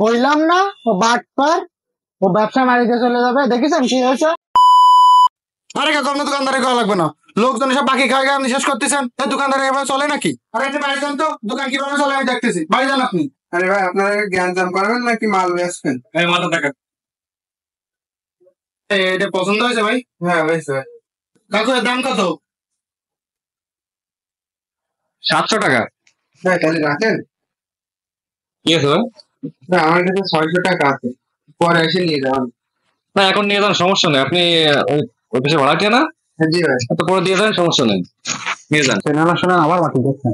কইলাম না ও বাটপার, ও ব্যবসা মারিতে চলে যাবে। দেখেছেন কি হয়েছে? আরে কাকু আপনার দোকানদারে করা লাগবে না, লোকজন সব বাকি খাওয়া আপনি শেষ করতেছেন। এই দোকানদারে এভাবে চলে নাকি? আরে আপনি বাড়ি যান তো, দোকান কিভাবে চলে আমি দেখতেছি। বাড়ি যান আপনি। আরে ভাই, আপনারা জ্ঞান জাম করবেন নাকি মাল বেচবেন? এই মাথা দেখা, এটা পছন্দ হয়েছে ভাই? হ্যাঁ হয়েছে। কাকু এর দাম কত? 700 টাকা। ভাই তাহলে রাখেন। কি আছে ভাই? না, আমার কাছে 600 টাকা আছে, পরে এসে নিয়ে যাবেন। না এখন নিয়ে যান, সমস্যা নেই। আপনি ওই পাশে ভাড়া কে না, হ্যাঁ জি ভাই। তো পরে দিয়ে যান, সমস্যা নেই, নিয়ে যান। চেনানা শোনা আবার বাকি দেখছেন,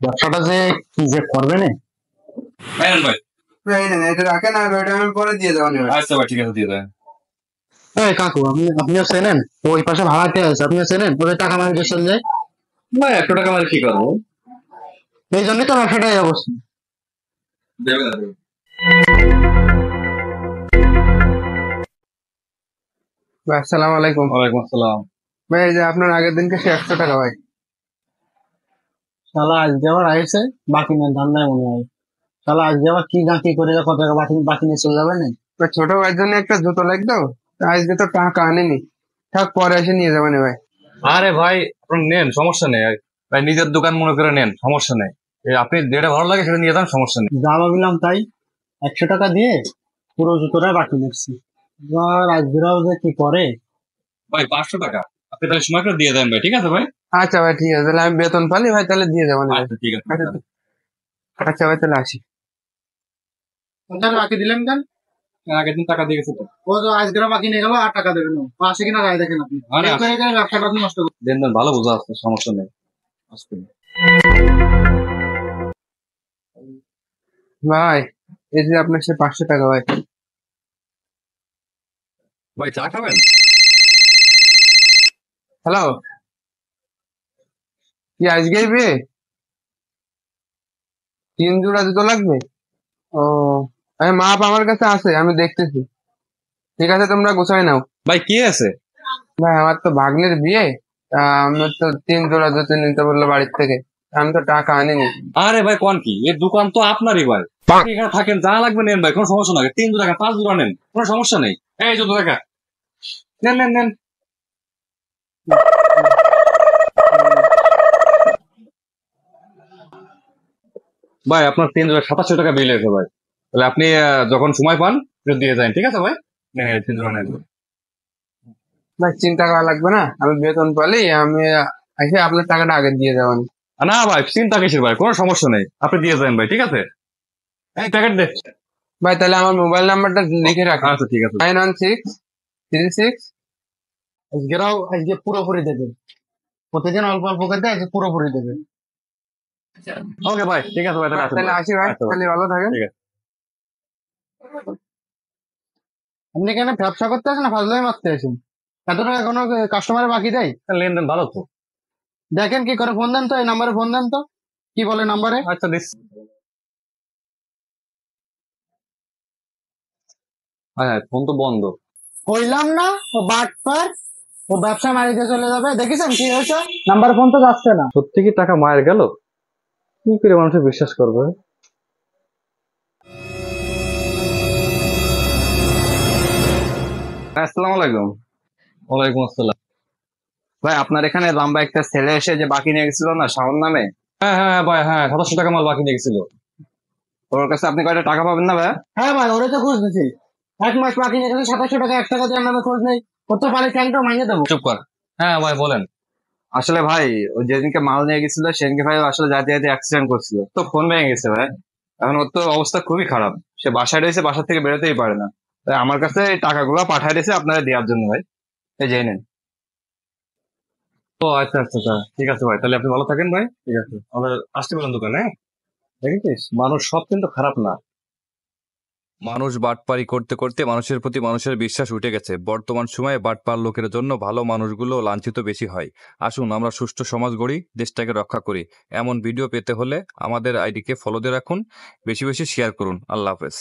ব্যবসাটা যে কি যে করবে না। ভাই ভাই না, এটা রাখেন আর ওইটা আমি পরে দিয়ে যাবেন। আচ্ছা ভাই, ঠিক আছে, দিয়ে দেন। এই কাকু, আপনিও চেনেন ওই পাশে ভাড়াতে আছে, আপনিও চেনেন ওদের টাকা মারি চলে যায়। ভাই 100 টাকা মানে কি করবো? এই জন্যই তো ব্যবসাটাই অবস্থা। দেবে না। ভাই আসসালামু আলাইকুম। ওয়ালাইকুম আসসালাম। ভাই এই যে আপনার আগের দিনকে 100 টাকা ভাই। শালা আজকে আবার আইছে বাকি নেই, ধান্দায় মনে হয়। শালা আজকে আবার কি গাঁকি করে কত টাকা বাকি বাকি নিয়ে চলে যাবে না। ভাই ছোট ভাইয়ের জন্য একটা জুতো লাগতো, আজকে তো টাকা আনিনি, থাক পরে এসে নিয়ে যাবেন ভাই। আরে ভাই আপনি নেন, সমস্যা নেই ভাই, নিজের দোকান মনে করে নেন, সমস্যা নেই। আপনি যেটা ভালো লাগে সেটা নিয়ে যান, সমস্যা নেই। যা ভাবিলাম তাই 100 টাকা দিয়ে পুরো জুতোটা বাকি নিচ্ছি। এবার আজকেরাও যে কি করে। ভাই 500 টাকা আপনি তাহলে সময় করে দিয়ে দেন ভাই, ঠিক আছে ভাই? আচ্ছা ভাই ঠিক আছে, তাহলে আমি বেতন পালি ভাই, তাহলে দিয়ে যাবেন ভাই। আচ্ছা ঠিক আছে। আচ্ছা ভাই তাহলে আসি। বাকি দিলেন কেন? আগের দিন টাকা দিয়ে গেছে তো। ও তো আজকের বাকি নিয়ে গেল, 8 টাকা দেবেন। আসে কিনা রায় দেখেন আপনি। আরে এই করে করে ব্যবসাটা আপনি নষ্ট করবেন। দেন দেন, ভালো বোঝা আছে, সমস্যা নেই। আসতে ভাই এই যে আপনার সে 500 টাকা ভাই। ভাই চা খাবেন? হ্যালো, কি আজকেই বিয়ে? 3 জোড়া জুতো লাগবে? ও, আমি মাপ আমার কাছে আছে, আমি দেখতেছি। ঠিক আছে তোমরা গুছাই নাও। ভাই কি আছে? ভাই আমার তো ভাগ্নের বিয়ে, তা আমার তো 3 জোড়া জুতো নিতে বললো বাড়ির থেকে, আমি তো টাকা আনিনি। আরে ভাই কোন কি, এই দোকান তো আপনারই ভাই, আপনি এখানে থাকেন, যা লাগবে নেন ভাই, কোনো সমস্যা নাই। 3 টাকা 5 জোড়া নেন, কোনো সমস্যা নেই। এই যত টাকা নেন নেন নেন। ভাই আপনার 3 জোড়া 2700 টাকা বিল হয়েছে ভাই। তাহলে আপনি যখন সময় পান একটু দিয়ে যান, ঠিক আছে ভাই? নেন এই 3 জোড়া নেন। ভাই চিন্তা করা লাগবে না, আমি বেতন পালি, আমি এসে আপনার টাকাটা আগে দিয়ে যাবেন। না ভাই চিন্তা কিসের ভাই, কোনো সমস্যা নেই, আপনি দিয়ে যান ভাই, ঠিক আছে? এই প্যাকেট দে। ভাই তাহলে আমার মোবাইল নাম্বারটা লিখে রাখেন, আচ্ছা ঠিক আছে। 91636। আজকেরাও আজকে পুরোপুরি দেবে, প্রতিদিন অল্প অল্প করে দেয়, আজকে পুরোপুরি দেবে। ওকে ভাই, ঠিক আছে ভাই, তাহলে আসুন তাহলে ভাই। আসি ভাই, আচ্ছা ভাই, তাহলে ভালো থাকেন। ঠিক আছে। আপনি এখানে ব্যবসা করতে আসেন না ফাজলামি মারতে আসেন? এত টাকা কোনো কাস্টমারের বাকি দেয়? লেনদেন ভালো তো। দেখেন কি করে, ফোন দেন তো, এই নাম্বারে ফোন দেন তো, কি বলে নাম্বারে। আচ্ছা দিস। হ্যাঁ ফোন তো বন্ধ। কইলাম না ও বাটপার, ও ব্যবসা মারিতে চলে যাবে। দেখেছেন কি হয়েছে? নাম্বার ফোন তো যাচ্ছে না। সত্যি কি টাকা মায়ের গেল? কি করে মানুষের বিশ্বাস করবে? আসসালামু আলাইকুম। ওয়ালাইকুম আসসালাম। ভাই আপনার এখানে লম্বা একটা ছেলে এসে যে বাকি নিয়ে গেছিল না, শাওন নামে, হ্যাঁ হ্যাঁ হ্যাঁ ভাই, হ্যাঁ 2700 টাকা মাল বাকি নিয়ে গেছিল। ওর কাছে আপনি কয়টা টাকা পাবেন না ভাই? হ্যাঁ ভাই, ওরে তো খোঁজ দিছি, 1 মাস বাকি নিয়ে গেছে, 2700 টাকা 1 টাকা দিয়ে নামে খোঁজ নেই। ও তো পারে ক্যাংটা মাইনে দেবো। চুপ কর। হ্যাঁ ভাই বলেন। আসলে ভাই ও যেদিনকে মাল নিয়ে গেছিল সেদিনকে ভাই ও আসলে যাতে যাতে অ্যাক্সিডেন্ট করছিল, তো ফোন ভেঙে গেছে ভাই। এখন ওর তো অবস্থা খুবই খারাপ, সে বাসায় রয়েছে, বাসা থেকে বেরোতেই পারে না। তাই আমার কাছে এই টাকাগুলো পাঠিয়ে দিয়েছে আপনারা দেওয়ার জন্য ভাই, এই জেনে নেন। ও আচ্ছা আচ্ছা আচ্ছা, ঠিক আছে ভাই, তাহলে আপনি ভালো থাকেন ভাই, ঠিক আছে। আমাদের আসতে বলেন দোকানে, হ্যাঁ? দেখেছিস মানুষ সব কিন্তু খারাপ না। মানুষ বাটপারি করতে করতে মানুষের প্রতি মানুষের বিশ্বাস উঠে গেছে। বর্তমান সময়ে বাটপার লোকের জন্য ভালো মানুষগুলো লাঞ্ছিত বেশি হয়। আসুন আমরা সুষ্ঠু সমাজ গড়ি, দেশটাকে রক্ষা করি। এমন ভিডিও পেতে হলে আমাদের আইডিকে ফলো দিয়ে রাখুন, বেশি বেশি শেয়ার করুন। আল্লাহ হাফেজ।